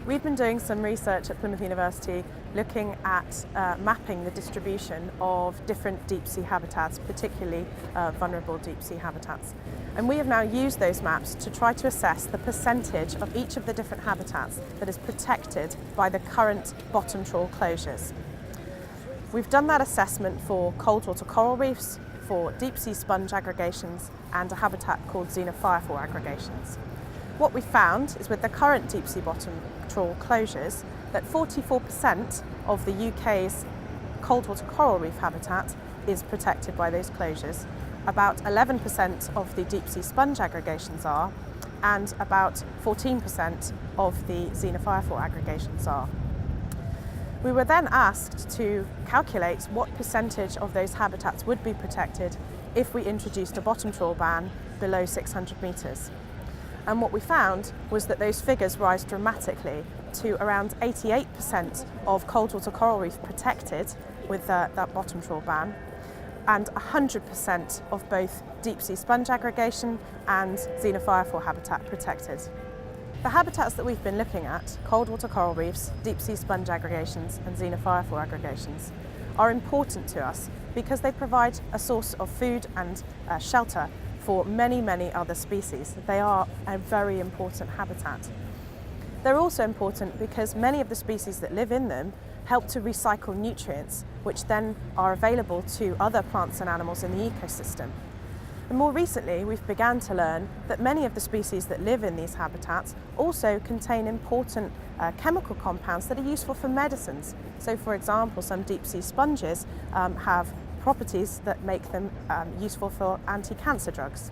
We've been doing some research at Plymouth University looking at mapping the distribution of different deep sea habitats, particularly vulnerable deep sea habitats. And we have now used those maps to try to assess the percentage of each of the different habitats that is protected by the current bottom trawl closures. We've done that assessment for cold water coral reefs, for deep sea sponge aggregations, and a habitat called xenophyophore aggregations. What we found is with the current deep sea bottom trawl closures that 44% of the UK's cold water coral reef habitat is protected by those closures. About 11% of the deep sea sponge aggregations are, and about 14% of the xenophyophore aggregations are. We were then asked to calculate what percentage of those habitats would be protected if we introduced a bottom trawl ban below 600 metres. And what we found was that those figures rise dramatically to around 88% of cold water coral reef protected with that bottom trawl ban, and 100% of both deep sea sponge aggregation and xenophyophore habitat protected. The habitats that we've been looking at, cold water coral reefs, deep sea sponge aggregations and xenophyophore aggregations, are important to us because they provide a source of food and shelter for many, many other species. They are a very important habitat. They're also important because many of the species that live in them help to recycle nutrients, which then are available to other plants and animals in the ecosystem. And more recently, we've begun to learn that many of the species that live in these habitats also contain important chemical compounds that are useful for medicines. So, for example, some deep sea sponges have properties that make them useful for anti-cancer drugs.